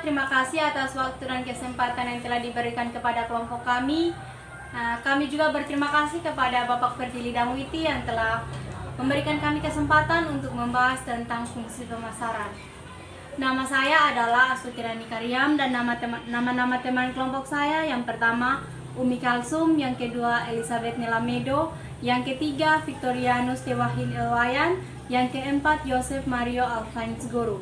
terima kasih atas waktu dan kesempatan yang telah diberikan kepada kelompok kami. Kami juga berterima kasih kepada Bapak Fertili Damwiti yang telah memberikan kami kesempatan untuk membahas tentang fungsi pemasaran. Nama saya adalah Astuti Rani Karyam dan nama teman kelompok saya yang pertama Umi Kalsum, yang kedua Elizabeth Nilamedo, yang ketiga Victorianus Tewahil Elwayan, yang keempat Yosef Mario Alphonse Guru.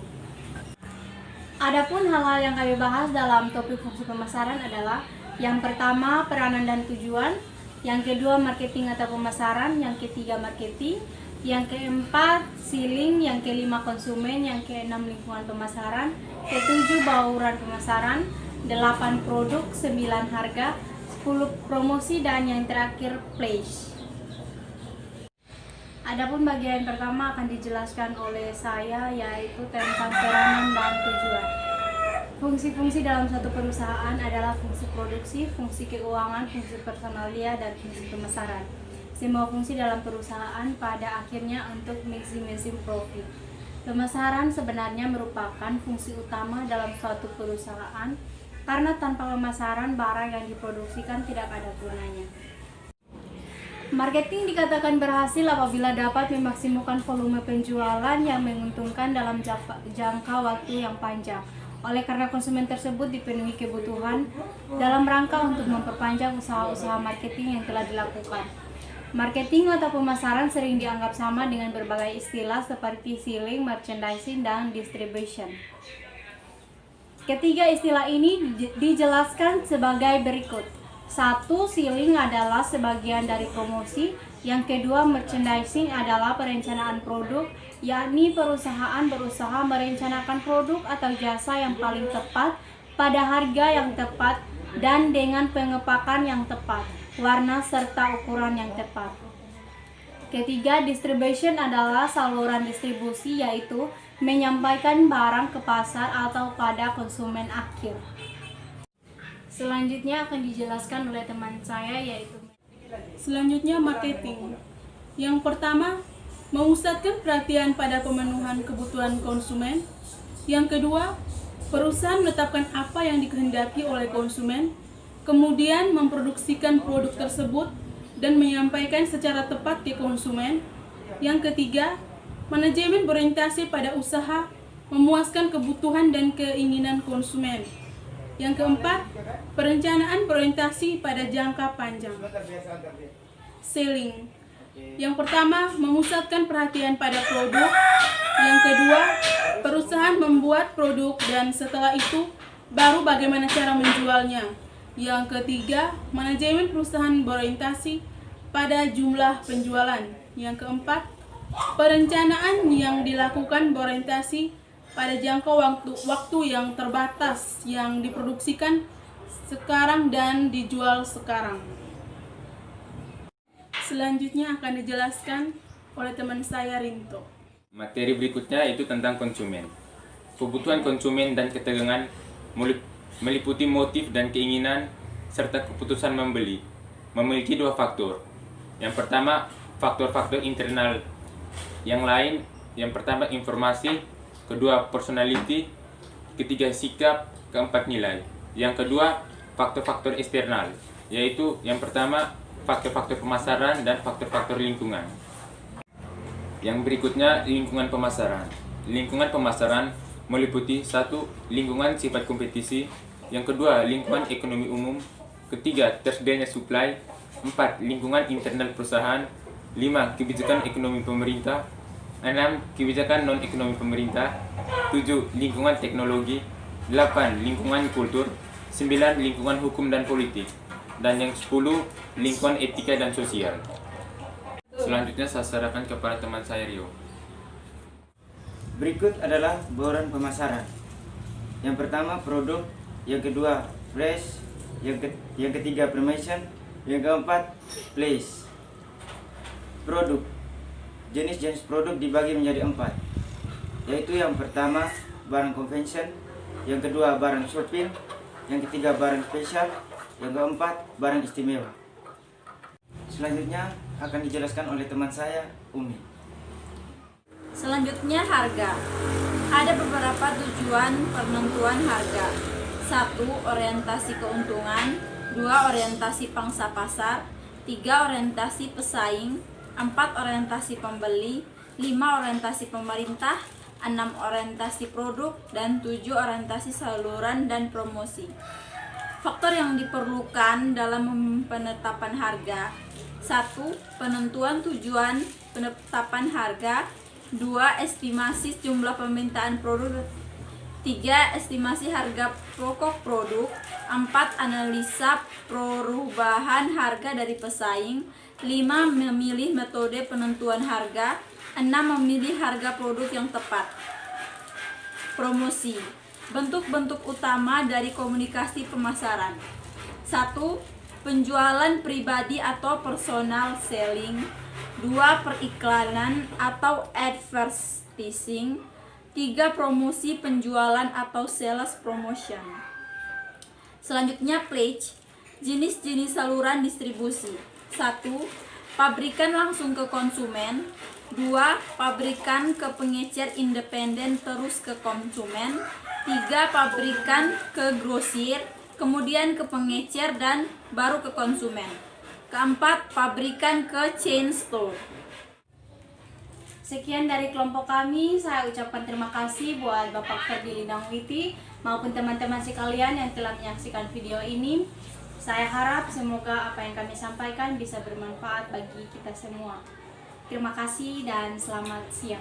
Adapun hal-hal yang kami bahas dalam topik fungsi pemasaran adalah yang pertama peranan dan tujuan, yang kedua marketing atau pemasaran, yang ketiga marketing, yang keempat selling, yang kelima konsumen, yang keenam lingkungan pemasaran, ketujuh bauran pemasaran, 8 produk, 9 harga, 10 promosi, dan yang terakhir place. Adapun bagian pertama akan dijelaskan oleh saya, yaitu tentang peranan dan tujuan. Fungsi-fungsi dalam suatu perusahaan adalah fungsi produksi, fungsi keuangan, fungsi personalia, dan fungsi pemasaran. Semua fungsi dalam perusahaan pada akhirnya untuk maximizing profit. Pemasaran sebenarnya merupakan fungsi utama dalam suatu perusahaan karena tanpa pemasaran barang yang diproduksikan tidak ada gunanya. Marketing dikatakan berhasil apabila dapat memaksimalkan volume penjualan yang menguntungkan dalam jangka waktu yang panjang. Oleh karena konsumen tersebut dipenuhi kebutuhan dalam rangka untuk memperpanjang usaha-usaha marketing yang telah dilakukan. Marketing atau pemasaran sering dianggap sama dengan berbagai istilah seperti selling, merchandising, dan distribution. Ketiga istilah ini dijelaskan sebagai berikut. 1. Selling adalah sebagian dari promosi. Yang kedua, merchandising adalah perencanaan produk, yakni perusahaan berusaha merencanakan produk atau jasa yang paling tepat pada harga yang tepat dan dengan pengepakan yang tepat, warna serta ukuran yang tepat. Ketiga, distribution adalah saluran distribusi, yaitu menyampaikan barang ke pasar atau pada konsumen akhir. Selanjutnya akan dijelaskan oleh teman saya, yaitu selanjutnya marketing. Yang pertama, memusatkan perhatian pada pemenuhan kebutuhan konsumen. Yang kedua, perusahaan menetapkan apa yang dikehendaki oleh konsumen, kemudian memproduksikan produk tersebut dan menyampaikan secara tepat ke konsumen. Yang ketiga, manajemen berorientasi pada usaha, memuaskan kebutuhan dan keinginan konsumen. Yang keempat, perencanaan berorientasi pada jangka panjang. Selling. Yang pertama, memusatkan perhatian pada produk. Yang kedua, perusahaan membuat produk dan setelah itu baru bagaimana cara menjualnya. Yang ketiga, manajemen perusahaan berorientasi pada jumlah penjualan. Yang keempat, perencanaan yang dilakukan berorientasi pada jangka waktu yang terbatas yang diproduksikan sekarang dan dijual sekarang. Selanjutnya akan dijelaskan oleh teman saya Rinto. Materi berikutnya itu tentang konsumen. Kebutuhan konsumen dan ketegangan meliputi motif dan keinginan serta keputusan membeli. Memiliki dua faktor. Yang pertama, faktor-faktor internal. Yang pertama informasi, kedua personality, ketiga sikap, keempat nilai. Yang kedua faktor-faktor eksternal, yaitu yang pertama faktor-faktor pemasaran dan faktor-faktor lingkungan. Yang berikutnya lingkungan pemasaran. Lingkungan pemasaran meliputi 1. Lingkungan sifat kompetisi. Yang kedua lingkungan ekonomi umum. Ketiga tersedianya supply. 4. Lingkungan internal perusahaan. 5. Kebijakan ekonomi pemerintah. 6. Kebijakan non-ekonomi pemerintah. 7. Lingkungan teknologi. 8. Lingkungan kultur. 9. Lingkungan hukum dan politik. Dan yang 10. Lingkungan etika dan sosial. Selanjutnya saya serahkan kepada teman saya Rio. Berikut adalah bauran pemasaran. Yang pertama produk, yang kedua price, yang ketiga promotion, yang keempat place. Produk. Jenis-jenis produk dibagi menjadi 4, yaitu yang pertama barang convention, yang kedua barang shopping, yang ketiga barang spesial, yang keempat barang istimewa. Selanjutnya akan dijelaskan oleh teman saya Umi. Selanjutnya harga. Ada beberapa tujuan penentuan harga. 1. Orientasi keuntungan. 2. Orientasi pangsa pasar. 3. Orientasi pesaing. 4. Orientasi pembeli. 5. Orientasi pemerintah. 6. Orientasi produk. Dan 7. Orientasi saluran dan promosi. Faktor yang diperlukan dalam penetapan harga. 1. Penentuan tujuan penetapan harga. 2. Estimasi jumlah permintaan produk. 3. Estimasi harga pokok produk. 4. Analisa perubahan harga dari pesaing. 5. Memilih metode penentuan harga. 6. Memilih harga produk yang tepat. Promosi. Bentuk-bentuk utama dari komunikasi pemasaran. 1. Penjualan pribadi atau personal selling. 2. Periklanan atau advertising. 3. Promosi penjualan atau sales promotion. Selanjutnya pledge. Jenis-jenis saluran distribusi. 1. Pabrikan langsung ke konsumen. 2. Pabrikan ke pengecer independen terus ke konsumen. 3. Pabrikan ke grosir, kemudian ke pengecer dan baru ke konsumen. Keempat, pabrikan ke chain store. Sekian dari kelompok kami. Saya ucapkan terima kasih buat Bapak Ferdi Lidangwiti maupun teman-teman sekalian yang telah menyaksikan video ini. Saya harap semoga apa yang kami sampaikan bisa bermanfaat bagi kita semua. Terima kasih dan selamat siang.